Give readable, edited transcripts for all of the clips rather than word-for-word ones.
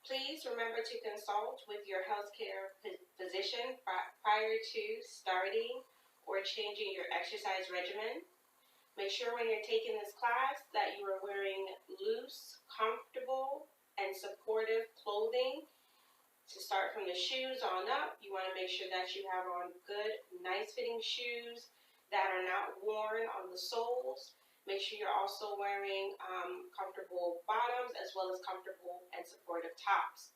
Please remember to consult with your healthcare physician prior to starting or changing your exercise regimen. Make sure when you're taking this class that you are wearing loose, comfortable, and supportive clothing. To start from the shoes on up, you want to make sure that you have on good, nice fitting shoes that are not worn on the soles. Make sure you're also wearing comfortable bottoms as well as comfortable and supportive tops.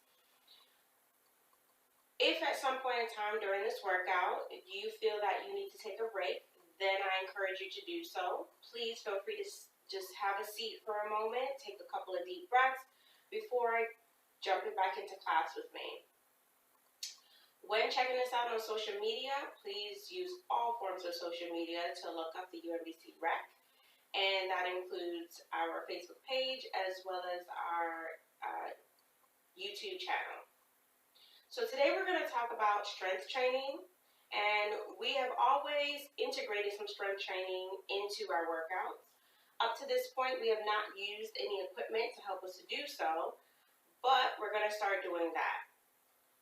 If at some point in time during this workout you feel that you need to take a break, then I encourage you to do so. Please feel free to just have a seat for a moment, take a couple of deep breaths before jumping back into class with me. When checking this out on social media, please use all forms of social media to look up the UMBC Rec, and that includes our Facebook page as well as our YouTube channel. So today we're going to talk about strength training, and we have always integrated some strength training into our workouts. Up to this point, we have not used any equipment to help us to do so, but we're going to start doing that.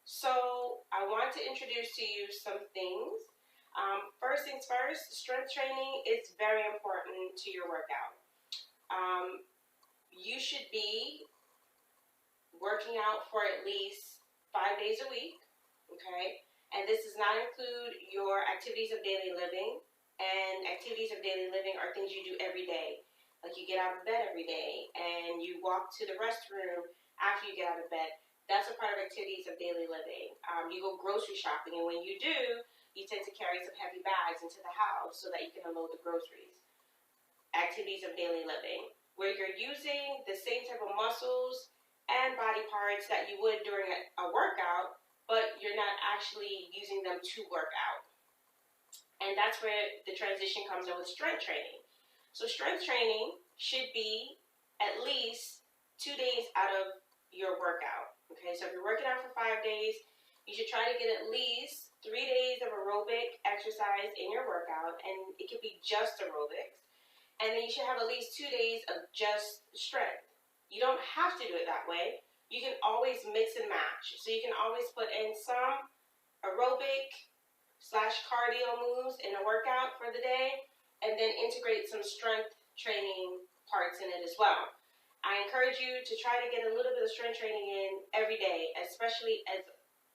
So I want to introduce to you some things. First things first, strength training is very important to your workout. You should be working out for at least 5 days a week, okay? And this does not include your activities of daily living. And activities of daily living are things you do every day. Like you get out of bed every day and you walk to the restroom after you get out of bed. That's a part of activities of daily living. You go grocery shopping, and when you do, you tend to carry some heavy bags into the house so that you can unload the groceries. Activities of daily living, where you're using the same type of muscles and body parts that you would during a workout, but you're not actually using them to work out. And that's where the transition comes in with strength training. So strength training should be at least 2 days out of your workout. Okay, so if you're working out for 5 days, you should try to get at least 3 days of aerobic exercise in your workout, and it could be just aerobics. And then you should have at least 2 days of just strength. You don't have to do it that way. You can always mix and match. So you can always put in some aerobic / cardio moves in a workout for the day, and then integrate some strength training parts in it as well. I encourage you to try to get a little bit of strength training in every day, especially as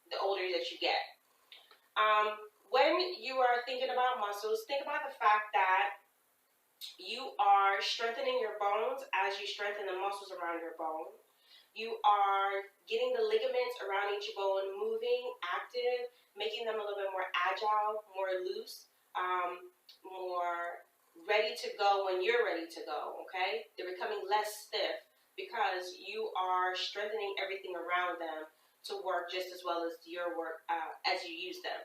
the older that you get. When you are thinking about muscles, think about the fact that you are strengthening your bones as you strengthen the muscles around your bone. You are getting the ligaments around each bone moving, active, making them a little bit more agile, more loose, more ready to go when you're ready to go, okay? They're becoming less stiff because you are strengthening everything around them to work just as well as your work as you use them.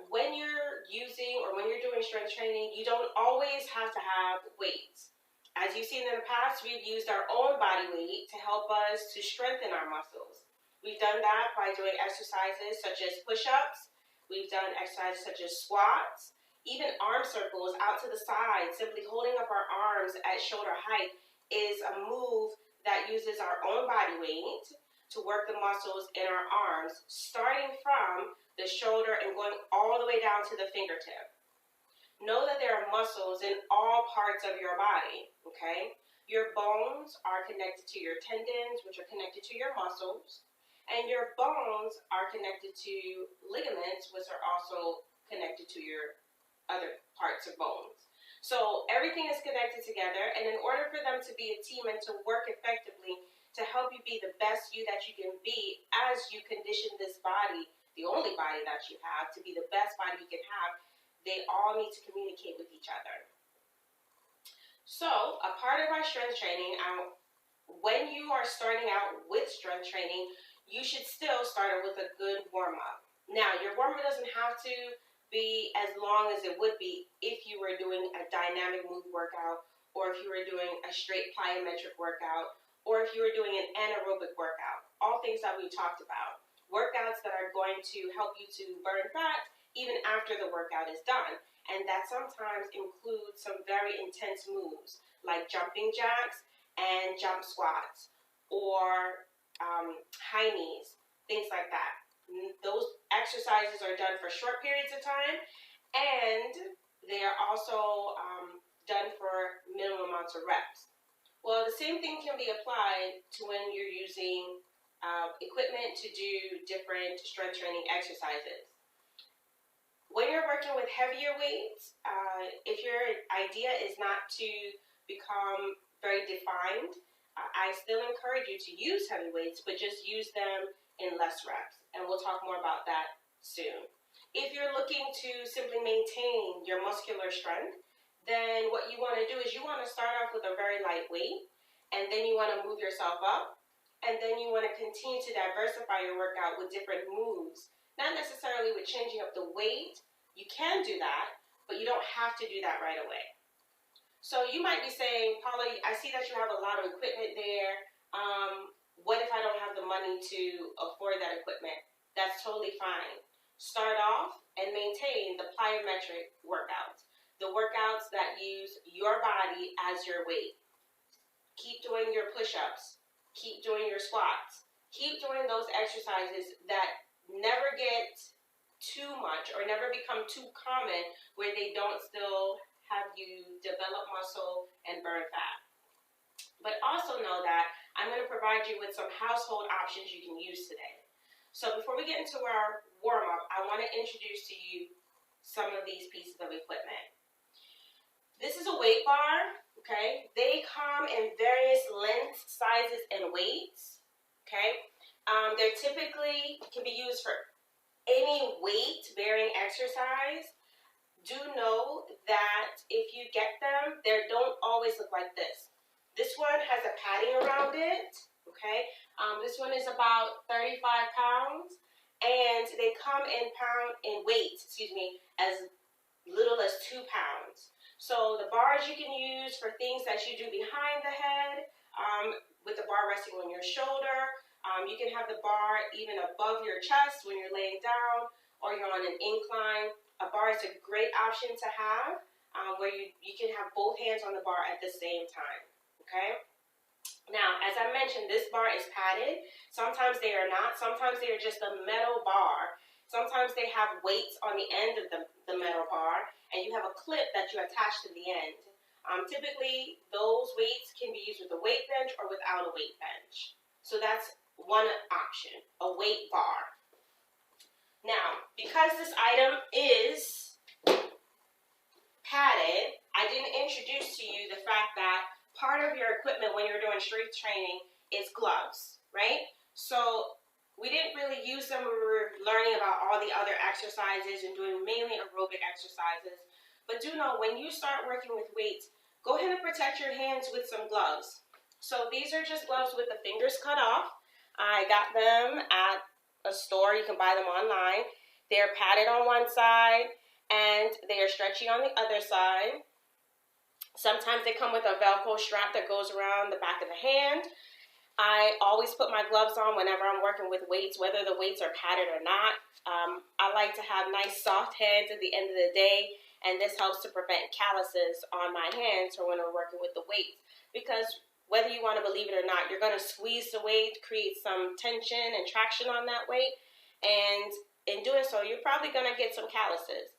When you're using or when you're doing strength training, you don't always have to have weights. As you've seen in the past, we've used our own body weight to help us to strengthen our muscles. We've done that by doing exercises such as push-ups. We've done exercises such as squats, even arm circles out to the side. Simply holding up our arms at shoulder height is a move that uses our own body weight to work the muscles in our arms, starting from the shoulder and going all the way down to the fingertip. Know that there are muscles in all parts of your body, okay? Your bones are connected to your tendons, which are connected to your muscles, and your bones are connected to ligaments, which are also connected to your other parts of bones. So everything is connected together, and in order for them to be a team and to work effectively to help you be the best you that you can be as you condition this body, the only body that you have, to be the best body you can have, they all need to communicate with each other. So a part of our strength training, when you are starting out with strength training, you should still start with a good warm-up. Now, your warm-up doesn't have to be as long as it would be if you were doing a dynamic move workout, or if you were doing a straight plyometric workout, or if you were doing an anaerobic workout. All things that we talked about. Workouts that are going to help you to burn fat even after the workout is done. And that sometimes includes some very intense moves like jumping jacks and jump squats, or high knees, things like that. Those exercises are done for short periods of time, and they are also done for minimum amounts of reps. Well, the same thing can be applied to when you're using equipment to do different strength training exercises. When you're working with heavier weights, if your idea is not to become very defined, I still encourage you to use heavy weights, but just use them in less reps. And we'll talk more about that soon. If you're looking to simply maintain your muscular strength, then what you want to do is you want to start off with a very light weight, and then you want to move yourself up, and then you want to continue to diversify your workout with different moves. Not necessarily with changing up the weight. You can do that, but you don't have to do that right away. So you might be saying, Paula, I see that you have a lot of equipment there. What if I don't have the money to afford that equipment? That's totally fine. Start off and maintain the plyometric workouts. The workouts that use your body as your weight. Keep doing your push-ups. Keep doing your squats. Keep doing those exercises that never get too much or never become too common where they don't still have you develop muscle and burn fat. But also know that I'm going to provide you with some household options you can use today. So before we get into our warm-up, I want to introduce to you some of these pieces of equipment. This is a weight bar, okay? They come in various lengths, sizes, and weights, okay? They're typically can be used for any weight-bearing exercise. Do know that if you get them, they don't always look like this. This one has a padding around it, okay? This one is about 35 pounds, and they come in weight, as little as 2 pounds. So the bars you can use for things that you do behind the head, with the bar resting on your shoulder. You can have the bar even above your chest when you're laying down or you're on an incline. A bar is a great option to have where you can have both hands on the bar at the same time, okay? Now, as I mentioned, this bar is padded. Sometimes they are not. Sometimes they are just a metal bar. Sometimes they have weights on the end of the metal bar, and you have a clip that you attach to the end. Typically, those weights can be used with a weight bench or without a weight bench. So that's one option, a weight bar. Now, because this item is padded, I didn't introduce to you the fact that part of your equipment when you're doing strength training is gloves, right? So we didn't really use them when we were learning about all the other exercises and doing mainly aerobic exercises. But do know, when you start working with weights, go ahead and protect your hands with some gloves. So these are just gloves with the fingers cut off. I got them at a store. You can buy them online. They're padded on one side and they are stretchy on the other side. Sometimes they come with a Velcro strap that goes around the back of the hand. I always put my gloves on whenever I'm working with weights, whether the weights are padded or not. I like to have nice soft hands at the end of the day, and this helps to prevent calluses on my hands for when I'm working with the weights. Because whether you want to believe it or not, you're going to squeeze the weight, create some tension and traction on that weight, and in doing so, you're probably going to get some calluses.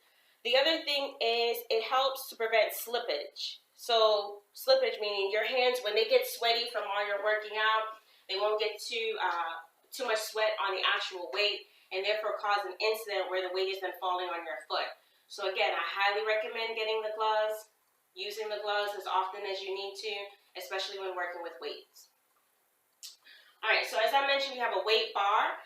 The other thing is it helps to prevent slippage. So slippage meaning your hands, when they get sweaty from all your working out, they won't get too much sweat on the actual weight and therefore cause an incident where the weight is then falling on your foot. So again, I highly recommend getting the gloves, using the gloves as often as you need to, especially when working with weights. All right, so as I mentioned, you have a weight bar.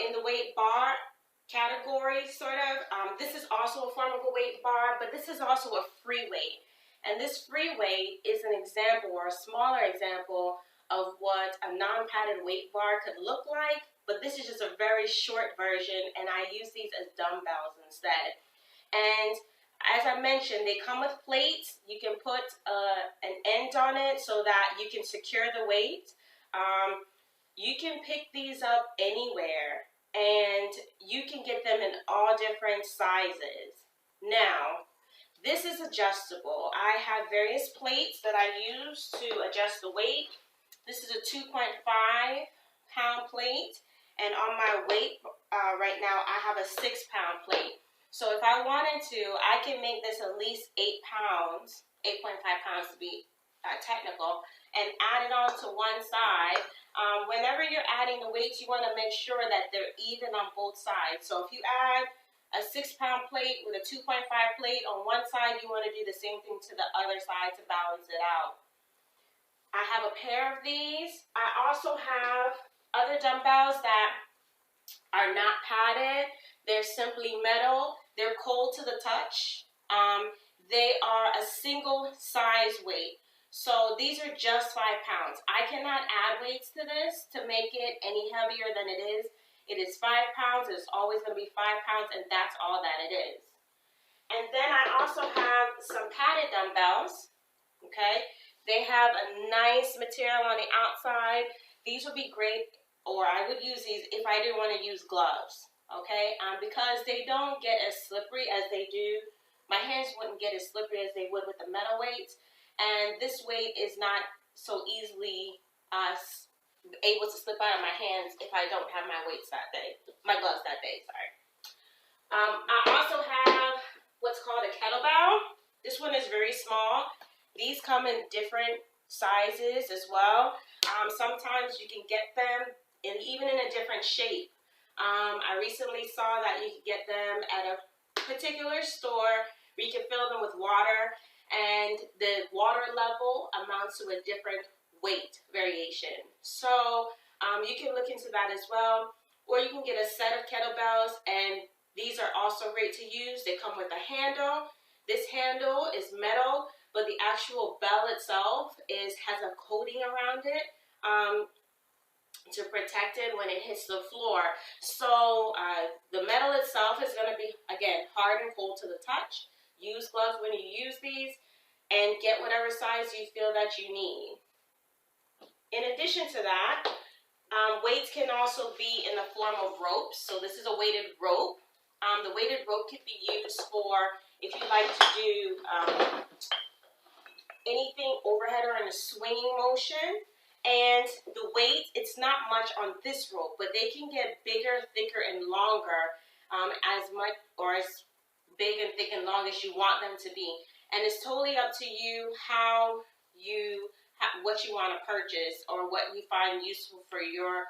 In the weight bar category, this is also a form of a weight bar, but this is also a free weight. And this free weight is an example or a smaller example of what a non-padded weight bar could look like, but this is just a very short version, and I use these as dumbbells instead. And as I mentioned, they come with plates. You can put an end on it so that you can secure the weight. You can pick these up anywhere, and you can get them in all different sizes. Now, this is adjustable. I have various plates that I use to adjust the weight. This is a 2.5 8-pound plate, and on my weight right now, I have a 6-pound plate. So if I wanted to, I can make this at least 8 pounds, 8.5 pounds to be technical, and add it on to one side. Whenever you're adding the weights, you want to make sure that they're even on both sides. So if you add a 6-pound plate with a 2.5 plate on one side, you want to do the same thing to the other side to balance it out. I have a pair of these. I also have other dumbbells that are not padded. They're simply metal. They're cold to the touch. They are a single size weight. So these are just 5 pounds. I cannot add weights to this to make it any heavier than it is. It is 5 pounds. It's always going to be 5 pounds, and that's all that it is. And then I also have some padded dumbbells. Okay. They have a nice material on the outside. These would be great, or I would use these if I didn't want to use gloves, okay? Because they don't get as slippery as they do. My hands wouldn't get as slippery as they would with the metal weights, and this weight is not so easily able to slip out of my hands if I don't have my weights that day, my gloves that day, sorry. I also have what's called a kettlebell. This one is very small. These come in different sizes as well. Sometimes you can get them even in a different shape. I recently saw that you can get them at a particular store where you can fill them with water, and the water level amounts to a different weight variation. So you can look into that as well. Or you can get a set of kettlebells, and these are also great to use. They come with a handle. This handle is metal, but the actual bell itself has a coating around it to protect it when it hits the floor. So the metal itself is going to be, again, hard and cold to the touch. Use gloves when you use these, and get whatever size you feel that you need. In addition to that, weights can also be in the form of ropes. So this is a weighted rope. The weighted rope can be used for if you like to do anything overhead or in a swinging motion. And the weight, it's not much on this rope, but they can get bigger, thicker, and longer, as much or as big and thick and long as you want them to be. And it's totally up to you what you want to purchase or what you find useful for your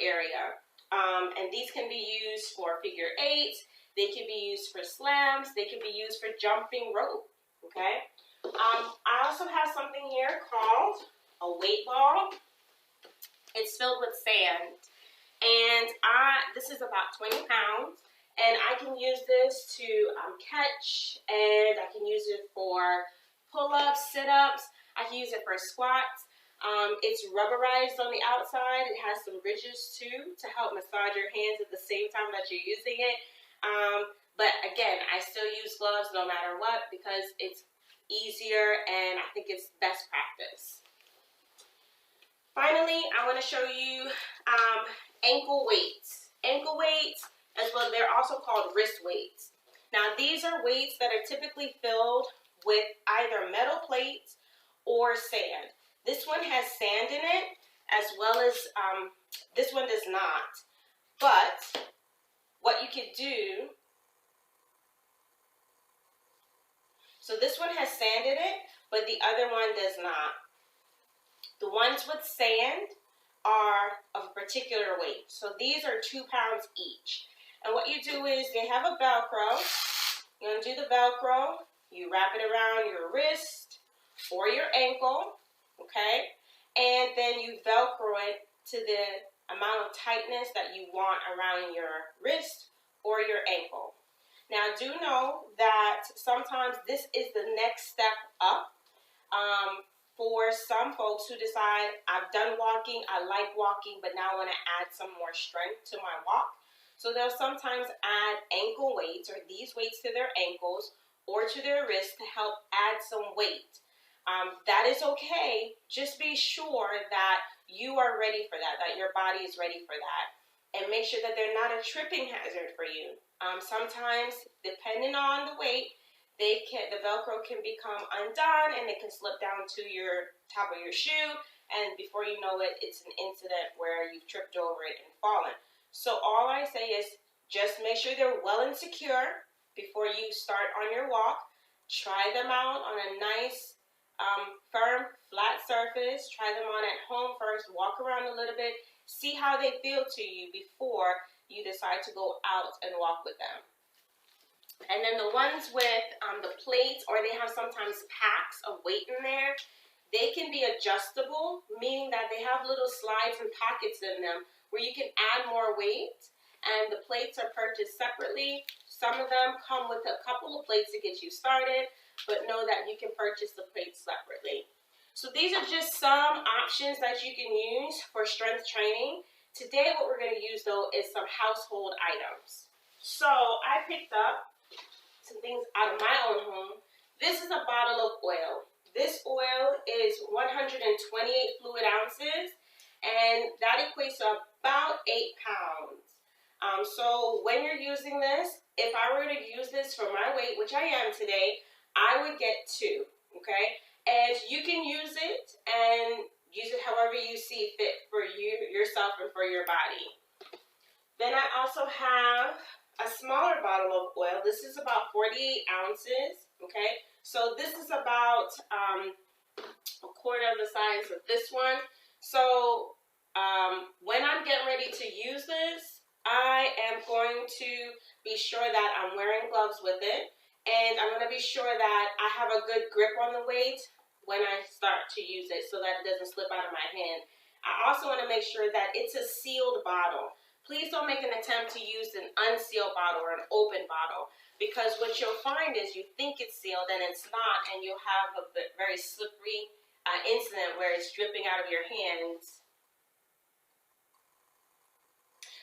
area. And these can be used for figure eights. They can be used for slams. They can be used for jumping rope. Okay. I also have something here called a weight ball. It's filled with sand, and this is about 20 pounds, and I can use this to catch, and I can use it for pull-ups, sit-ups. I can use it for squats. It's rubberized on the outside. It has some ridges too to help massage your hands at the same time that you're using it. But again, I still use gloves no matter what because it's easier and I think it's best practice. Finally, I want to show you ankle weights. Ankle weights, as well, they're also called wrist weights. Now, these are weights that are typically filled with either metal plates or sand. This one has sand in it, as well as this one does not. But what you could do, so this one has sand in it, but the other one does not. The ones with sand are of a particular weight. So these are 2 pounds each. And what you do is they have a Velcro. You undo the Velcro. You wrap it around your wrist or your ankle. Okay? And then you Velcro it to the amount of tightness that you want around your wrist or your ankle. Now, do know that sometimes this is the next step up. For some folks who decide, I've done walking, I like walking, but now I want to add some more strength to my walk. So they'll sometimes add ankle weights or these weights to their ankles or to their wrists to help add some weight. That is okay. Just be sure that you are ready for that, that your body is ready for that. And make sure that they're not a tripping hazard for you. Sometimes, depending on the weight, the Velcro can become undone and it can slip down to your top of your shoe and before you know it, it's an incident where you've tripped over it and fallen. So all I say is just make sure they're well and secure before you start on your walk. Try them out on a nice, firm, flat surface. Try them on at home first. Walk around a little bit. See how they feel to you before you decide to go out and walk with them. And then the ones with the plates, or they have sometimes packs of weight in there, they can be adjustable, meaning that they have little slides and pockets in them where you can add more weight. And the plates are purchased separately. Some of them come with a couple of plates to get you started, but know that you can purchase the plates separately. So these are just some options that you can use for strength training. Today what we're going to use though is some household items. So I picked up some things out of my own home. This is a bottle of oil. This oil is 128 fluid ounces, and that equates to about 8 pounds. So when you're using this, if I were to use this for my weight, which I am today, I would get 2, okay? And you can use it and use it however you see fit for you, yourself, and for your body. Then I also have a smaller bottle of oil. This is about 48 ounces, okay? So this is about a quarter of the size of this one. So when I'm getting ready to use this, I am going to be sure that I'm wearing gloves with it, and I'm going to be sure that I have a good grip on the weight when I start to use it so that it doesn't slip out of my hand. I also want to make sure that it's a sealed bottle. Please don't make an attempt to use an unsealed bottle or an open bottle, because what you'll find is you think it's sealed and it's not, and you'll have a very slippery incident where it's dripping out of your hands.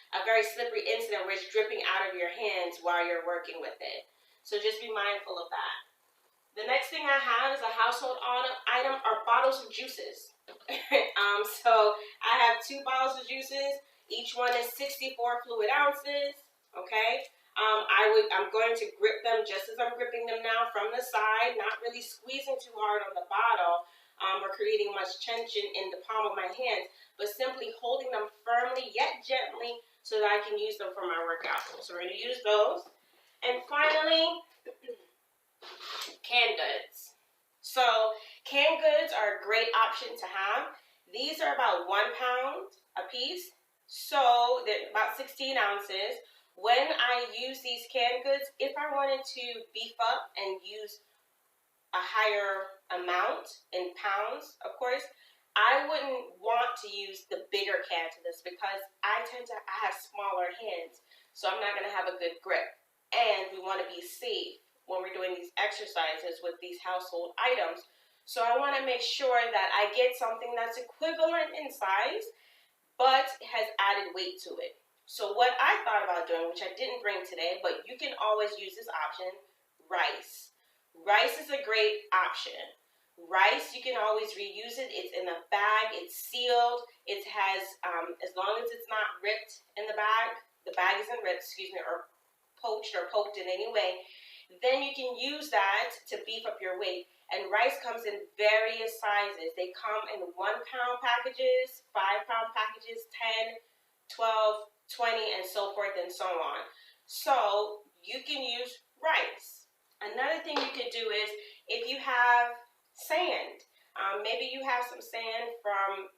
A very slippery incident where it's dripping out of your hands while you're working with it. So just be mindful of that. The next thing I have is a household item are bottles of juices. So I have 2 bottles of juices. Each one is 64 fluid ounces, okay? I'm going to grip them just as I'm gripping them now from the side, not really squeezing too hard on the bottle or creating much tension in the palm of my hand, but simply holding them firmly yet gently so that I can use them for my workout. So we're going to use those. And finally, canned goods. So canned goods are a great option to have. These are about 1 pound a piece. So they're about 16 ounces. When I use these canned goods, if I wanted to beef up and use a higher amount in pounds, of course, I wouldn't want to use the bigger can to this because I have smaller hands, so I'm not going to have a good grip. And we want to be safe when we're doing these exercises with these household items. So I want to make sure that I get something that's equivalent in size, but has added weight to it. So what I thought about doing, which I didn't bring today, but you can always use this option, rice. Rice is a great option. Rice, you can always reuse it. It's in a bag, it's sealed. It has, as long as it's not ripped in the bag isn't ripped, or poached or poked in any way, then you can use that to beef up your weight. And rice comes in various sizes. They come in 1 pound packages, 5 pound packages, 10, 12, 20, and so forth and so on. So you can use rice. Another thing you could do is if you have sand, maybe you have some sand from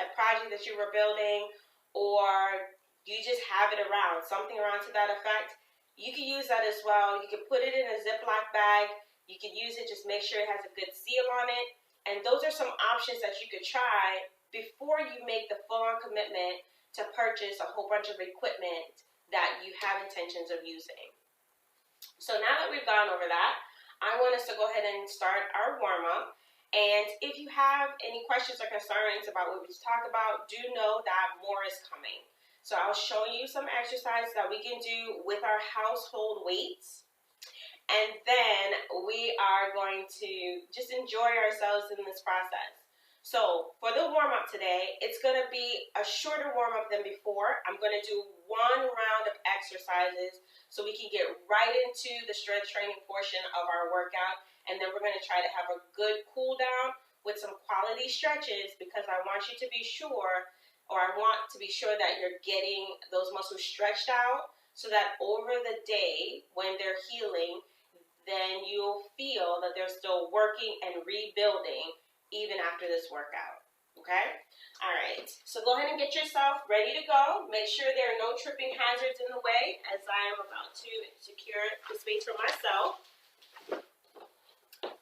a project that you were building, or you just have it around, something around to that effect, you can use that as well. You can put it in a Ziploc bag. You can use it, just make sure it has a good seal on it. And those are some options that you could try before you make the full-on commitment to purchase a whole bunch of equipment that you have intentions of using. So now that we've gone over that, I want us to go ahead and start our warm-up. And if you have any questions or concerns about what we just talked about, do know that more is coming. So I'll show you some exercises that we can do with our household weights. And then we are going to just enjoy ourselves in this process. So for the warm-up today, it's going to be a shorter warm-up than before. I'm going to do 1 round of exercises so we can get right into the strength training portion of our workout. And then we're going to try to have a good cool down with some quality stretches because I want you to be sure, or I want to be sure that you're getting those muscles stretched out so that over the day when they're healing, then you'll feel that they're still working and rebuilding even after this workout, okay? All right, so go ahead and get yourself ready to go. Make sure there are no tripping hazards in the way as I am about to secure the space for myself.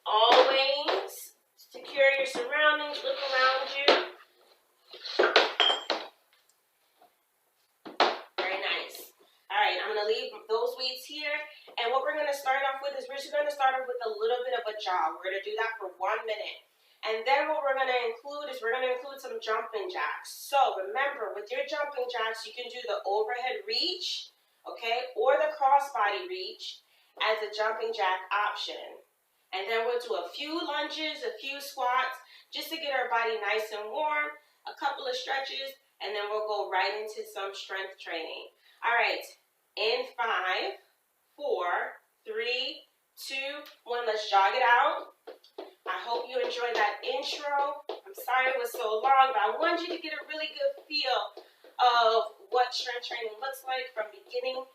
Always secure your surroundings, look around you. Very nice. All right, I'm gonna leave those weights here. And what we're gonna start off with is we're just gonna start off with a little bit of a jog. We're gonna do that for 1 minute. And then what we're going to include is we're going to include some jumping jacks. So remember, with your jumping jacks, you can do the overhead reach, okay, or the crossbody reach as a jumping jack option. And then we'll do a few lunges, a few squats, just to get our body nice and warm, a couple of stretches, and then we'll go right into some strength training. All right, in 5, 4, 3, 2, 1, let's jog it out. I hope you enjoyed that intro. I'm sorry it was so long, but I want you to get a really good feel of what strength training looks like from beginning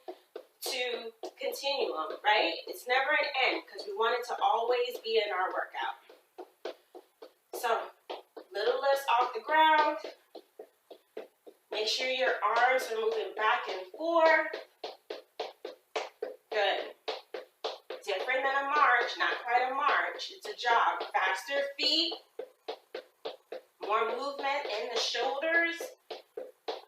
to continuum, right? It's never an end because we want it to always be in our workout. So, little lifts off the ground. Make sure your arms are moving back and forth. Good. Different than a march, not quite a march. It's a jog. Faster feet, more movement in the shoulders.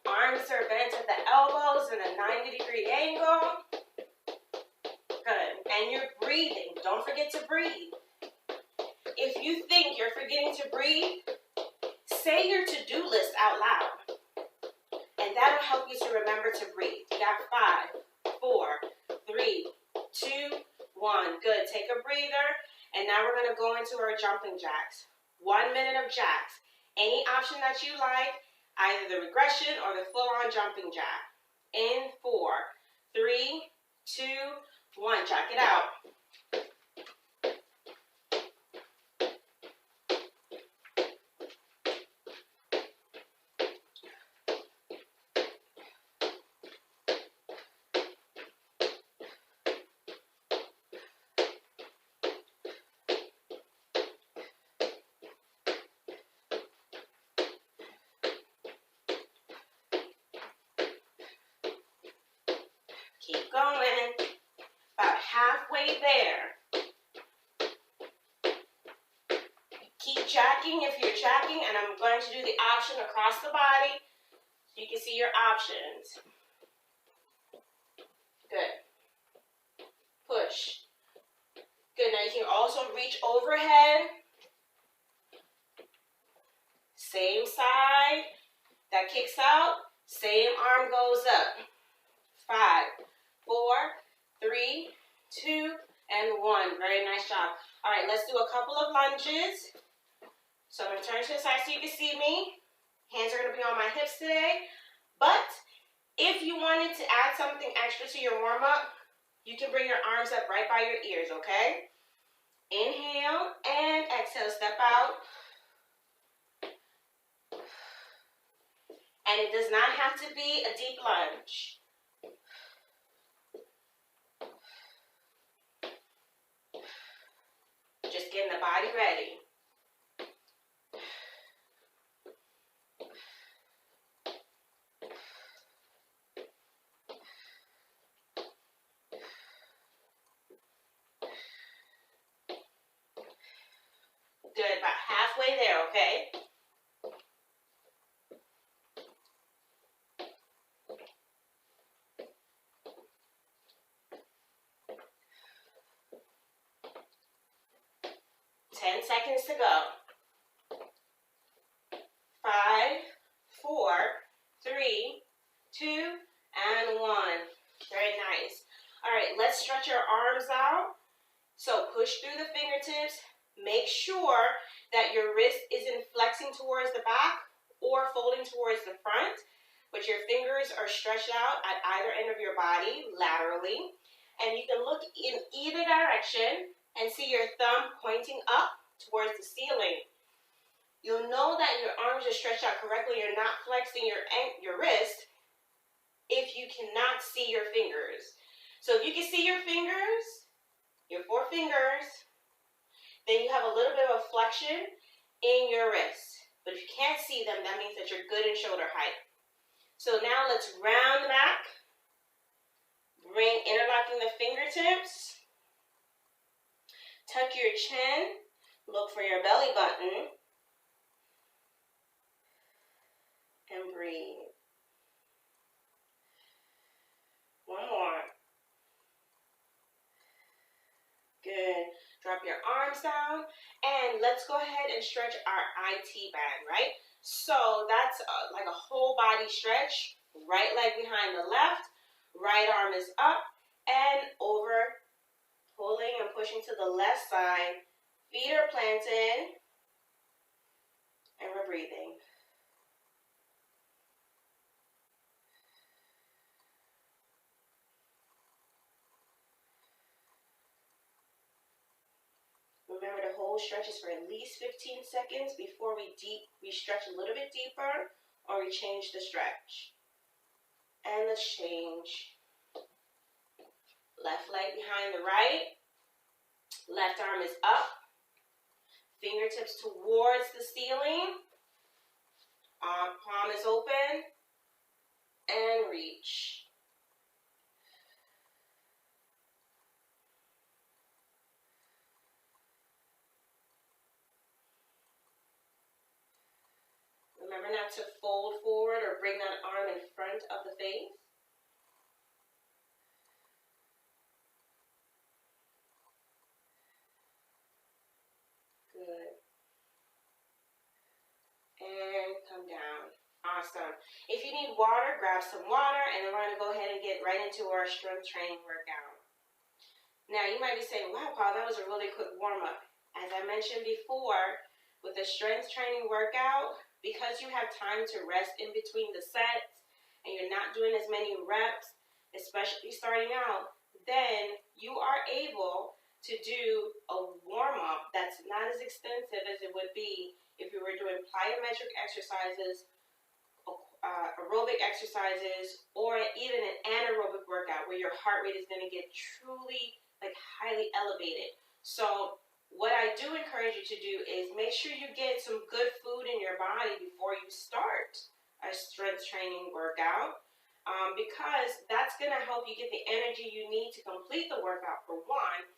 Arms are bent at the elbows in a 90-degree angle. Good. And you're breathing. Don't forget to breathe. If you think you're forgetting to breathe, say your to-do list out loud. And that'll help you to remember to breathe. You got 5, 4, 3, 2, 1. Good. Take a breather. And now we're going to go into our jumping jacks. 1 minute of jacks. Any option that you like, either the regression or the full-on jumping jack. In 4, 3, 2, 1. Jack it out. Keep going. About halfway there. Keep jacking if you're jacking, and I'm going to do the option across the body so you can see your options. Good. Push. Good. Now you can also reach overhead. Same side. That kicks out. Same arm goes up. 5, 4, 3, 2, and 1. Very nice job. All right, let's do a couple of lunges. So I'm going to turn to the side so you can see me. Hands are going to be on my hips today. But if you wanted to add something extra to your warm-up, you can bring your arms up right by your ears, okay? Inhale and exhale. Step out. And it does not have to be a deep lunge. Just getting the body ready. Good, about halfway there, okay? Seconds to go. 5, 4, 3, 2, and 1. Very nice. All right, let's stretch our arms out. So push through the fingertips. Make sure that your wrist isn't flexing towards the back or folding towards the front, but your fingers are stretched out at either end of your body laterally. And you can look in either direction and see your thumb pointing up towards the ceiling. You'll know that your arms are stretched out correctly, you're not flexing your wrist, if you cannot see your fingers. So if you can see your fingers, your 4 fingers, then you have a little bit of a flexion in your wrist. But if you can't see them, that means that you're good in shoulder height. So now let's round the back. Interlocking the fingertips. Tuck your chin. Look for your belly button. And breathe. One more. Good. Drop your arms down. And let's go ahead and stretch our IT band, right? So that's like a whole body stretch. Right leg behind the left. Right arm is up and over. Pulling and pushing to the left side. Feet are planted. And we're breathing. Remember to hold stretches for at least 15 seconds before we stretch a little bit deeper or we change the stretch. And let's change. Left leg behind the right. Left arm is up. Fingertips towards the ceiling. Palm is open. And reach. Remember not to fold forward or bring that arm in front of the face. Good. And come down. Awesome. If you need water, grab some water, and then we're going to go ahead and get right into our strength training workout. Now, you might be saying, wow, Paula, that was a really quick warm-up. As I mentioned before, with the strength training workout, because you have time to rest in between the sets, and you're not doing as many reps, especially starting out, then you are able to do a warm-up that's not as extensive as it would be if you were doing plyometric exercises, aerobic exercises, or even an anaerobic workout where your heart rate is going to get truly highly elevated. So what I do encourage you to do is make sure you get some good food in your body before you start a strength training workout, because that's going to help you get the energy you need to complete the workout, for one.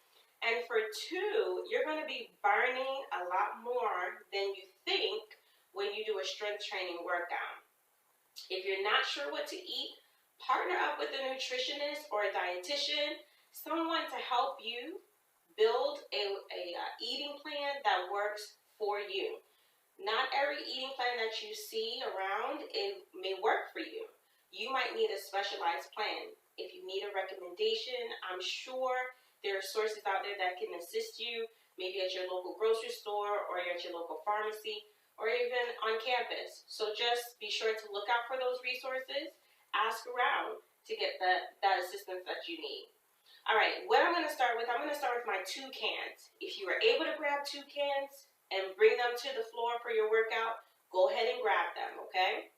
And for two, you're going to be burning a lot more than you think when you do a strength training workout. If you're not sure what to eat, partner up with a nutritionist or a dietitian, someone to help you build a eating plan that works for you. Not every eating plan that you see around may work for you. You might need a specialized plan. If you need a recommendation, I'm sure there are sources out there that can assist you, maybe at your local grocery store or at your local pharmacy or even on campus. So just be sure to look out for those resources. Ask around to get that assistance that you need. All right, what I'm going to start with my 2 cans. If you are able to grab 2 cans and bring them to the floor for your workout, go ahead and grab them, okay?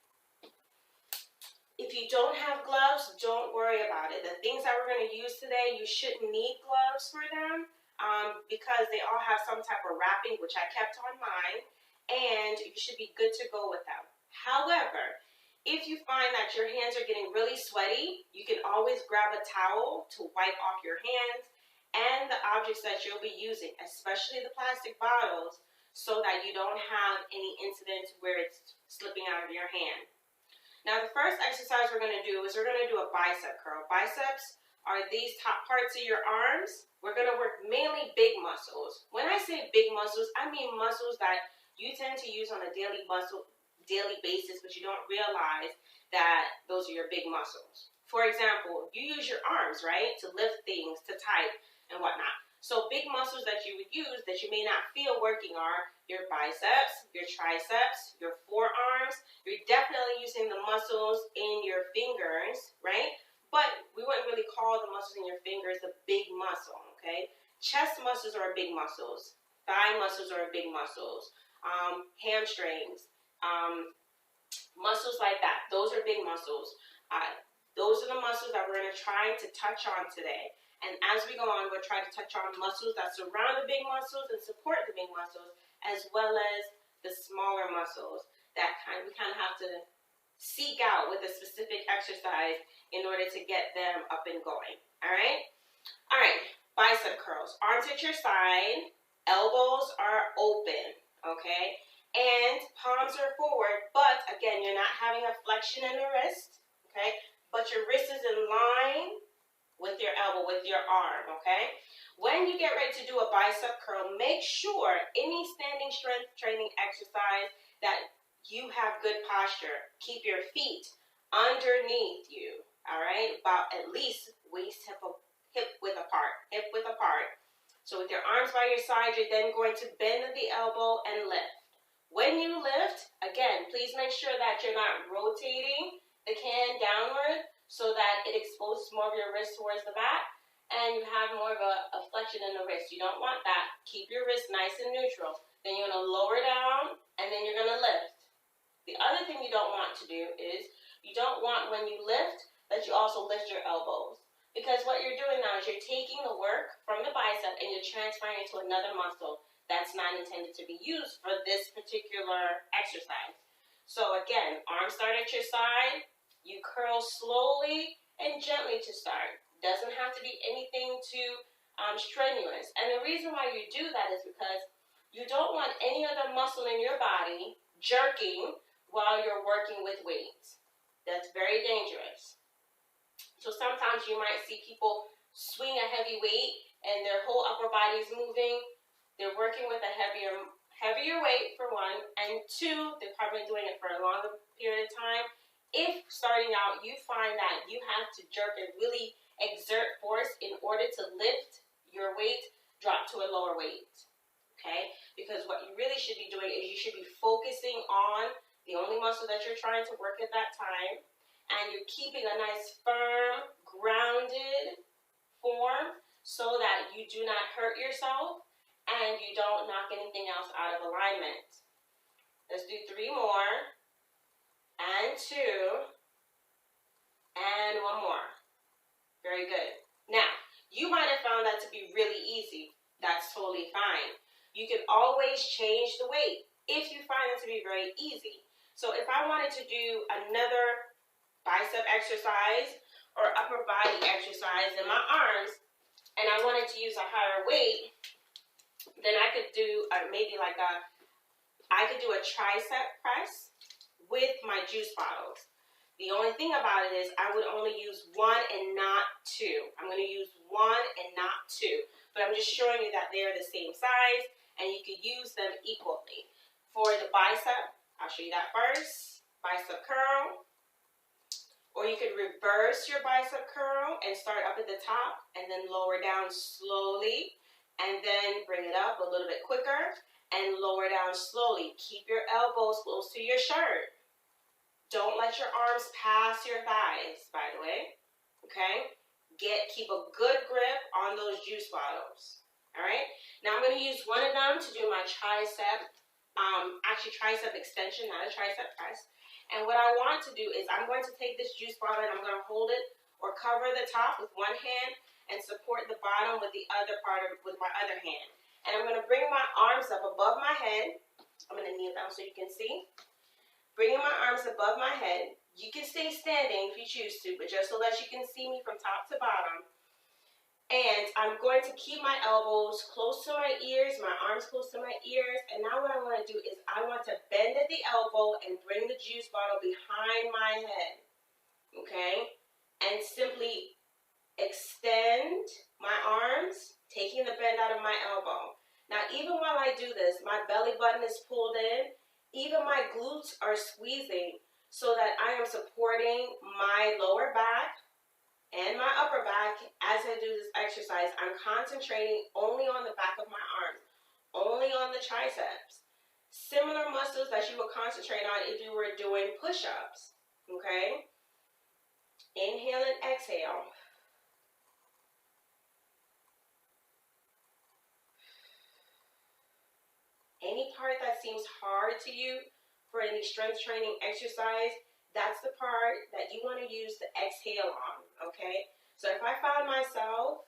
If you don't have gloves, don't worry about it. The things that we're going to use today, you shouldn't need gloves for them because they all have some type of wrapping, which I kept on mine, and you should be good to go with them. However, if you find that your hands are getting really sweaty, you can always grab a towel to wipe off your hands and the objects that you'll be using, especially the plastic bottles, so that you don't have any incidents where it's slipping out of your hand. Now, the first exercise we're going to do is we're going to do a bicep curl. Biceps are these top parts of your arms. We're going to work mainly big muscles. When I say big muscles, I mean muscles that you tend to use on a daily basis, but you don't realize that those are your big muscles. For example, you use your arms, right, to lift things, to type, and whatnot. So big muscles that you would use that you may not feel working are your biceps, your triceps, your forearms. You're definitely using the muscles in your fingers, right? But we wouldn't really call the muscles in your fingers a big muscle, okay? Chest muscles are big muscles. Thigh muscles are big muscles. hamstrings, muscles like that. Those are big muscles. Those are the muscles that we're going to try to touch on today. And as we go on, we'll try to touch on muscles that surround the big muscles and support the big muscles, as well as the smaller muscles that we kind of have to seek out with a specific exercise in order to get them up and going. All right? All right. Bicep curls. Arms at your side. Elbows are open. Okay? And palms are forward, but again, you're not having a flexion in the wrist. Okay? But your wrist is in line with your elbow, with your arm, okay? When you get ready to do a bicep curl, make sure any standing strength training exercise that you have good posture. Keep your feet underneath you, all right? About at least waist hip width apart. So with your arms by your side, you're then going to bend at the elbow and lift. When you lift, again, please make sure that you're not rotating the can downward, so that it exposes more of your wrist towards the back and you have more of a flexion in the wrist. You don't want that. Keep your wrist nice and neutral. Then you're going to lower down and then you're going to lift. The other thing you don't want to do is you don't want when you lift that you also lift your elbows. Because what you're doing now is you're taking the work from the bicep and you're transferring it to another muscle that's not intended to be used for this particular exercise. So again, arms start at your side. You curl slowly and gently to start. Doesn't have to be anything too strenuous. And the reason why you do that is because you don't want any other muscle in your body jerking while you're working with weights. That's very dangerous. So sometimes you might see people swing a heavy weight and their whole upper body is moving. They're working with a heavier weight for one, and two, they're probably doing it for a longer period of time. If starting out you find that you have to jerk and really exert force in order to lift your weight, drop to a lower weight, okay? Because what you really should be doing is you should be focusing on the only muscle that you're trying to work at that time, and you're keeping a nice firm, grounded form so that you do not hurt yourself and you don't knock anything else out of alignment. Let's do 3 more. And 2, and 1 more. Very good. Now, you might have found that to be really easy. That's totally fine. You can always change the weight if you find it to be very easy. So if I wanted to do another bicep exercise or upper body exercise in my arms, and I wanted to use a higher weight, then I could do I could do a tricep press with my juice bottles. The only thing about it is I would only use 1 and not 2. I'm going to use 1 and not 2. But I'm just showing you that they're the same size and you could use them equally. For the bicep, I'll show you that first. Bicep curl. Or you could reverse your bicep curl and start up at the top and then lower down slowly and then bring it up a little bit quicker and lower down slowly. Keep your elbows close to your shirt. Don't let your arms pass your thighs, by the way, okay? Keep a good grip on those juice bottles, all right? Now I'm going to use one of them to do my tricep extension, not a tricep press. And what I want to do is I'm going to take this juice bottle and I'm going to hold it or cover the top with one hand and support the bottom with with my other hand. And I'm going to bring my arms up above my head. I'm going to kneel down so you can see. Bringing my arms above my head. You can stay standing if you choose to, but just so that you can see me from top to bottom. And I'm going to keep my elbows close to my ears, my arms close to my ears. And now what I want to do is I want to bend at the elbow and bring the juice bottle behind my head. Okay? And simply extend my arms, taking the bend out of my elbow. Now, even while I do this, my belly button is pulled in. Even my glutes are squeezing so that I am supporting my lower back and my upper back as I do this exercise. I'm concentrating only on the back of my arms, only on the triceps. Similar muscles that you would concentrate on if you were doing push-ups, okay? Inhale and exhale. Any part that seems hard to you for any strength training exercise, that's the part that you want to use the exhale on, okay? So if I found myself,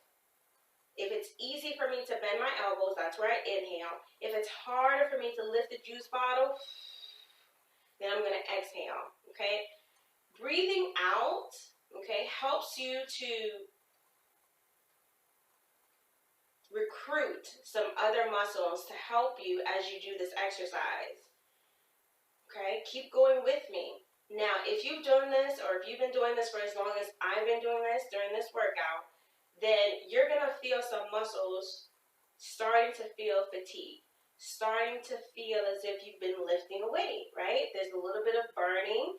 if it's easy for me to bend my elbows, that's where I inhale. If it's harder for me to lift the juice bottle, then I'm going to exhale, okay? Breathing out, okay, helps you to recruit some other muscles to help you as you do this exercise, okay? Keep going with me. Now, if you've done this, or if you've been doing this for as long as I've been doing this during this workout, then you're going to feel some muscles starting to feel fatigue, starting to feel as if you've been lifting a weight, right? There's a little bit of burning,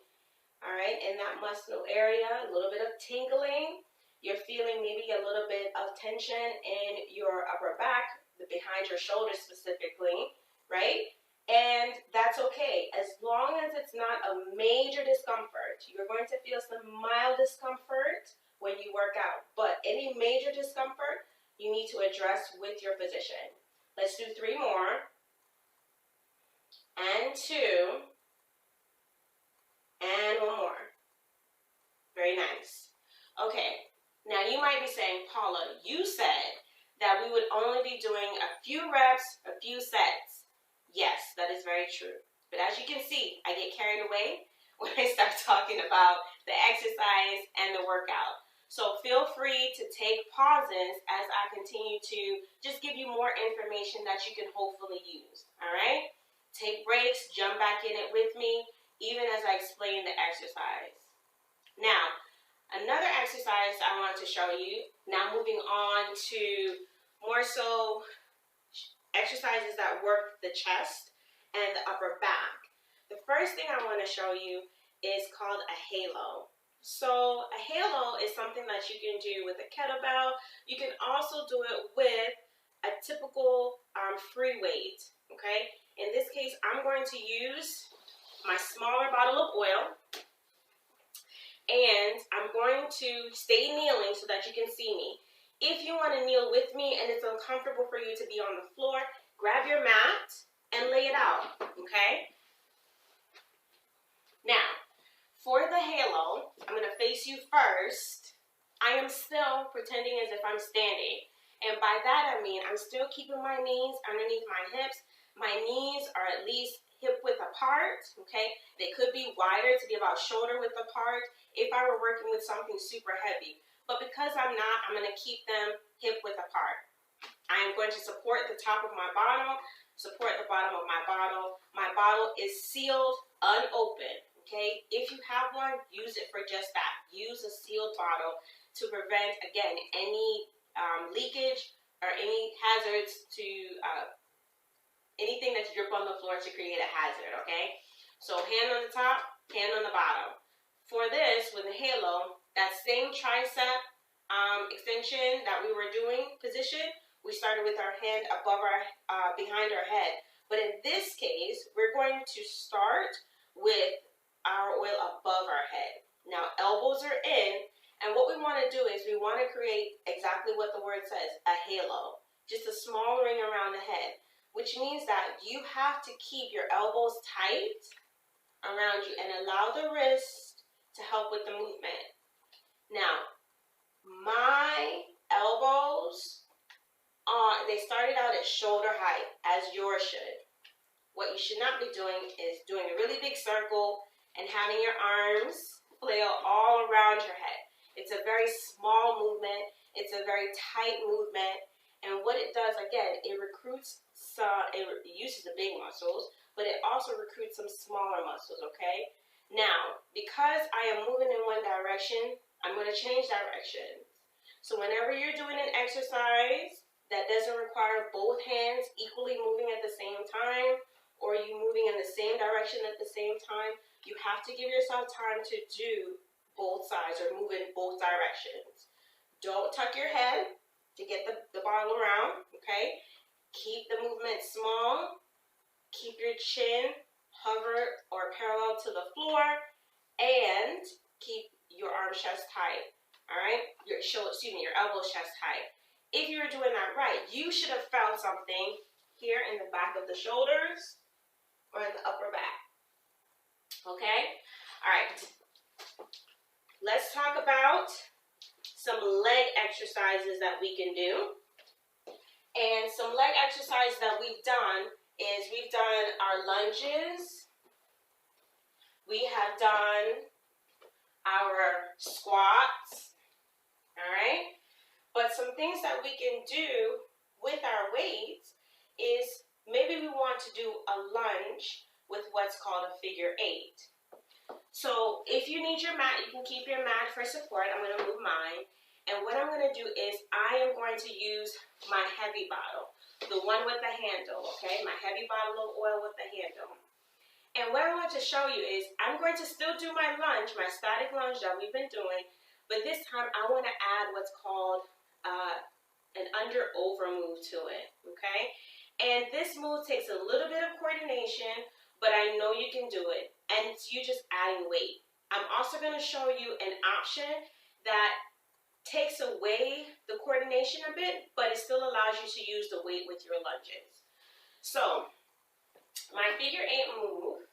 all right, in that muscle area, a little bit of tingling. You're feeling maybe a little bit of tension in your upper back, behind your shoulders specifically, right? And that's okay, as long as it's not a major discomfort. You're going to feel some mild discomfort when you work out, but any major discomfort, you need to address with your physician. Let's do 3 more, and 2, and 1 more. Very nice. Okay, now you might be saying, Paula, you said that we would only be doing a few reps, a few sets. Yes, that is very true. But as you can see, I get carried away when I start talking about the exercise and the workout. So feel free to take pauses as I continue to just give you more information that you can hopefully use, all right? Take breaks, jump back in it with me, even as I explain the exercise. Now, another exercise I want to show you, now moving on to more so exercises that work the chest and the upper back. The first thing I want to show you is called a halo. So a halo is something that you can do with a kettlebell. You can also do it with a typical free weight, okay? In this case, I'm going to use my smaller bottle of oil, and I'm going to stay kneeling so that you can see me. If you want to kneel with me and it's uncomfortable for you to be on the floor, grab your mat and lay it out, okay? Now, for the halo, I'm going to face you first. I am still pretending as if I'm standing. And by that I mean I'm still keeping my knees underneath my hips. My knees are at least hip width apart, okay? They could be wider to be about shoulder width apart if I were working with something super heavy. But because I'm not, I'm going to keep them hip width apart. I am going to support the top of my bottle, support the bottom of my bottle. My bottle is sealed, unopened, okay? If you have one, use it for just that. Use a sealed bottle to prevent, again, any leakage or any hazards to, anything that's drip on the floor to create a hazard, okay? So hand on the top, hand on the bottom. For this, with the halo, that same tricep extension that we were doing position, we started with our hand above our, behind our head. But in this case, we're going to start with our oil above our head. Now, elbows are in, and what we want to do is we want to create exactly what the word says, a halo. Just a small ring around the head, which means that you have to keep your elbows tight around you and allow the wrist to help with the movement. Now, my elbows, they started out at shoulder height, as yours should. What you should not be doing is doing a really big circle and having your arms flail all around your head. It's a very small movement. It's a very tight movement. And what it does, again, it recruits it uses the big muscles, but it also recruits some smaller muscles, okay? Now, because I am moving in one direction, I'm going to change directions. So whenever you're doing an exercise that doesn't require both hands equally moving at the same time, or you moving in the same direction at the same time, you have to give yourself time to do both sides or move in both directions. Don't tuck your head to get the bottle around, okay? Keep the movement small. Keep your chin hover or parallel to the floor, and keep your arm chest height, all right? Your elbow chest height. If you're doing that right, you should have felt something here in the back of the shoulders, or in the upper back. Okay? All right. Let's talk about some leg exercises that we can do. And some leg exercises that we've done is we've done our lunges. We have done our squats. All right? But some things that we can do with our weights is maybe we want to do a lunge with what's called a figure 8. So if you need your mat, you can keep your mat for support. I'm going to move mine. And what I'm going to do is I am going to use my heavy bottle, the one with the handle, okay? My heavy bottle of oil with the handle. And what I want to show you is I'm going to still do my lunge, my static lunge that we've been doing, but this time I want to add what's called an under-over move to it, okay? And this move takes a little bit of coordination, but I know you can do it, and it's you just adding weight. I'm also going to show you an option that takes away the coordination a bit, but it still allows you to use the weight with your lunges. So, my figure 8 move.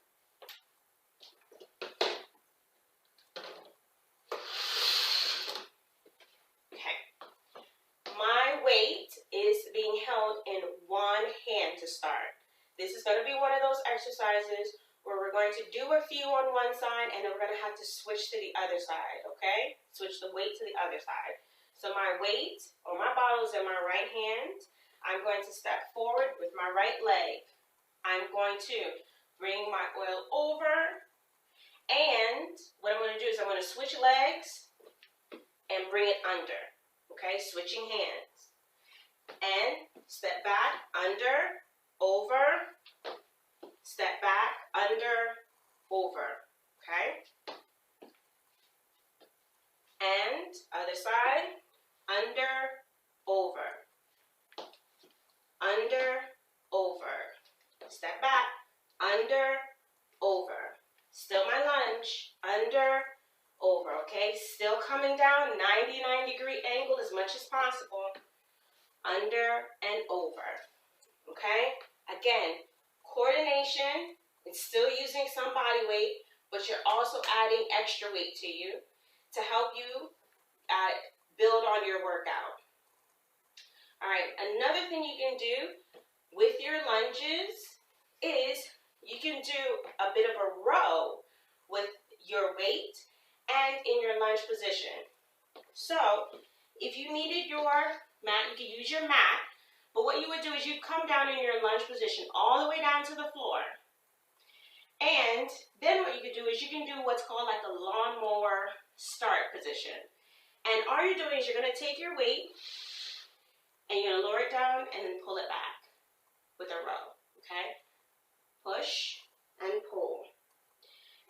My weight is being held in one hand to start. This is going to be one of those exercises where we're going to do a few on one side and then we're going to have to switch to the other side, okay? Switch the weight to the other side. So my weight or my bottle is in my right hand. I'm going to step forward with my right leg. I'm going to bring my oil over, and what I'm going to do is I'm going to switch legs and bring it under. Okay, switching hands. And step back, under, over, step back, under, over. Okay? And other side, under, over. Under, over. Step back, under, over. Still my lunge, under, over, okay? Still coming down, 99-degree angle as much as possible. Under and over, okay? Again, coordination, it's still using some body weight, but you're also adding extra weight to you to help you build on your workout. All right, another thing you can do with your lunges is you can do a bit of a row with your weight and in your lunge position. So, if you needed your mat, you could use your mat, but what you would do is you'd come down in your lunge position all the way down to the floor. And then what you could do is you can do what's called like a lawnmower start position. And all you're doing is you're going to take your weight and you're going to lower it down and then pull it back with a row, okay? Push and pull,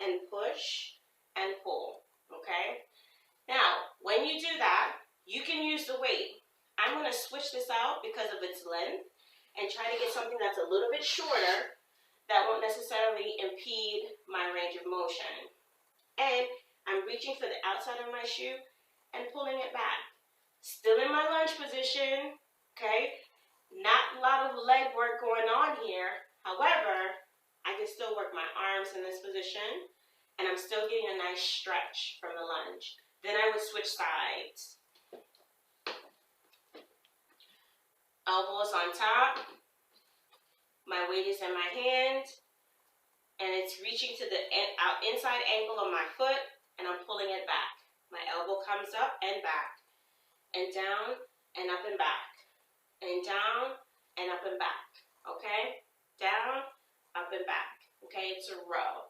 and push and pull. Okay? Now, when you do that, you can use the weight. I'm going to switch this out because of its length and try to get something that's a little bit shorter that won't necessarily impede my range of motion. And I'm reaching for the outside of my shoe and pulling it back. Still in my lunge position, okay? Not a lot of leg work going on here. However, I can still work my arms in this position, and I'm still getting a nice stretch from the lunge. Then I would switch sides. Elbows on top. My weight is in my hand, and it's reaching to the inside ankle of my foot, and I'm pulling it back. My elbow comes up and back, and down and up and back, and down and up and back. Okay? Down, up and back. Okay? It's a row.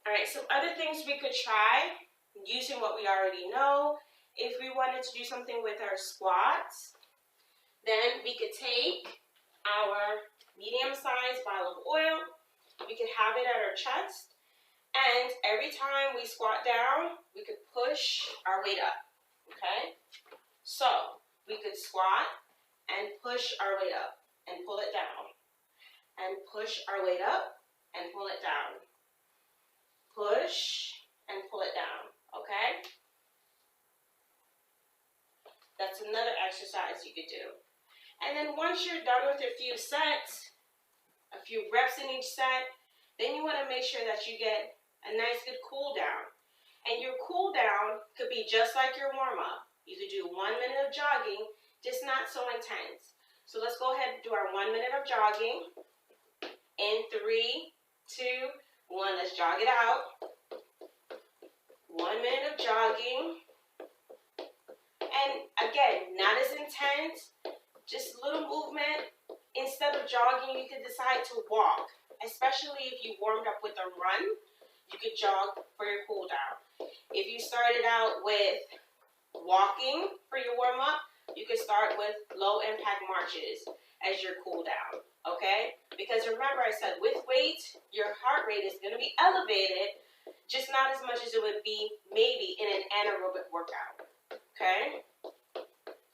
All right, some other things we could try using what we already know. If we wanted to do something with our squats, then we could take our medium-sized bottle of oil. We could have it at our chest. And every time we squat down, we could push our weight up. Okay? So, we could squat and push our weight up and pull it down. And push our weight up and pull it down. Push and pull it down, okay? That's another exercise you could do. And then once you're done with a few sets, a few reps in each set. Then you want to make sure that you get a nice good cool down. And your cool down could be just like your warm up. You could do 1 minute of jogging, just not so intense. So let's go ahead and do our 1 minute of jogging. In 3, 2, 1, let's jog it out. 1 minute of jogging. And again, not as intense, just a little movement. Instead of jogging, you could decide to walk, especially if you warmed up with a run. You could jog for your cool down. If you started out with walking for your warm up, you could start with low impact marches as your cool down, okay? Because remember I said with weight, your heart rate is going to be elevated, just not as much as it would be maybe in an anaerobic workout, okay?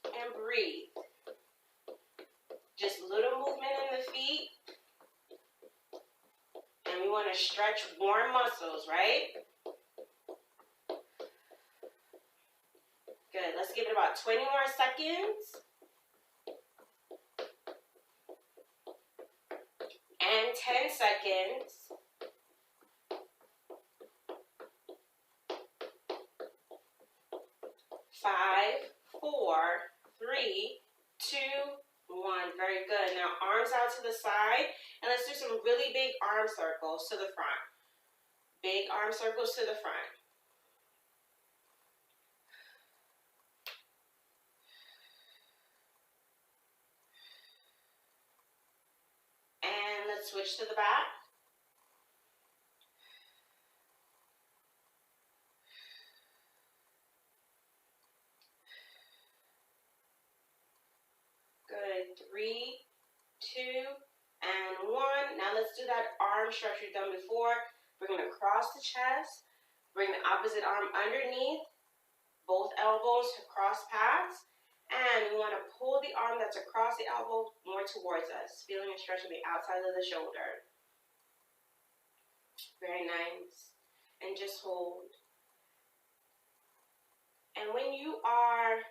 And breathe. Just little movement in the feet. And we want to stretch warm muscles, right? Good. Let's give it about 20 more seconds. And 10 seconds. 5, 4, 3, 2, 1. Very good. Now arms out to the side. And let's do some really big arm circles to the front. Big arm circles to the front. And let's switch to the back. Good. 3, 2, and 1. Now let's do that arm stretch we've done before. Bring it across the chest. Bring the opposite arm underneath. Both elbows cross paths. And we want to pull the arm that's across the elbow more towards us. Feeling a stretch on the outside of the shoulder. Very nice. And just hold. And when you are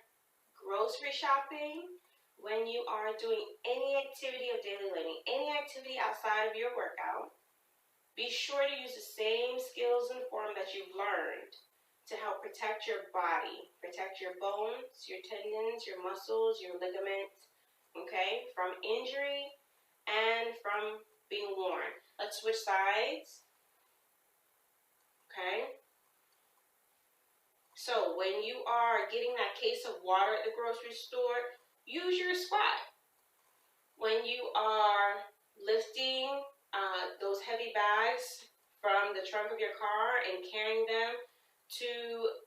grocery shopping, when you are doing any activity of daily living, any activity outside of your workout, be sure to use the same skills and form that you've learned to help protect your body, protect your bones, your tendons, your muscles, your ligaments, okay, from injury and from being worn. Let's switch sides, okay? So when you are getting that case of water at the grocery store, use your squat. When you are lifting those heavy bags from the trunk of your car and carrying them to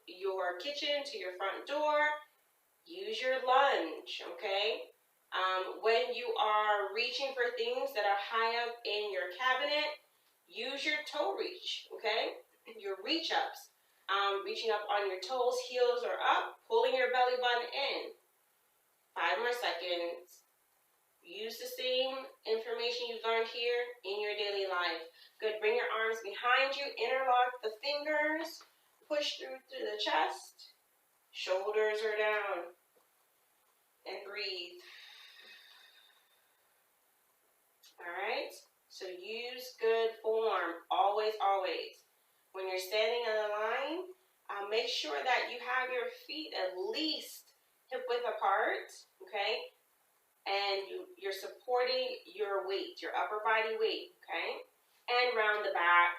your kitchen, to your front door, use your lunge, okay? When you are reaching for things that are high up in your cabinet, use your toe reach, okay? Your reach ups. Reaching up on your toes, heels are up, pulling your belly button in. 5 more seconds. Use the same information you've learned here in your daily life. Good. Bring your arms behind you. Interlock the fingers. Push through to the chest. Shoulders are down. And breathe. All right. So use good form. Always, always. When you're standing on the line, make sure that you have your feet at least hip width apart. Okay. And you're supporting your weight, your upper body weight, okay? And round the back.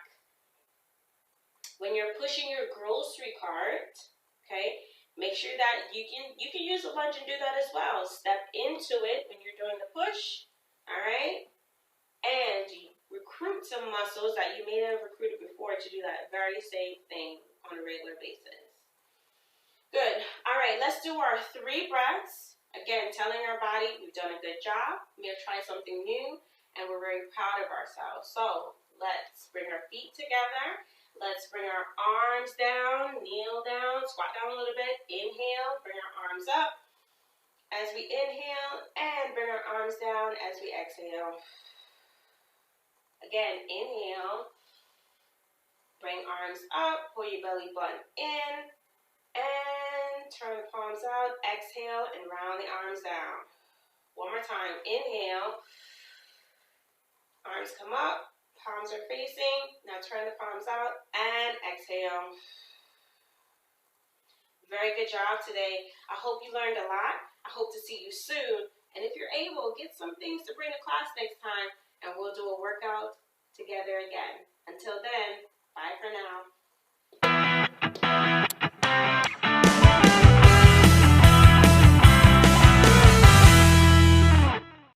When you're pushing your grocery cart, okay, make sure that you can use a lunge and do that as well. Step into it when you're doing the push, all right? And recruit some muscles that you may have recruited before to do that very same thing on a regular basis. Good. All right, let's do our 3 breaths. Again, telling our body we've done a good job, we have tried something new, and we're very proud of ourselves. So let's bring our feet together. Let's bring our arms down, kneel down, squat down a little bit. Inhale, bring our arms up as we inhale, and bring our arms down as we exhale. Again, inhale, bring arms up, pull your belly button in, and turn the palms out, exhale, and round the arms down. One more time. Inhale. Arms come up, palms are facing. Now turn the palms out and exhale. Very good job today. I hope you learned a lot. I hope to see you soon. And if you're able, get some things to bring to class next time, and we'll do a workout together again. Until then, bye for now.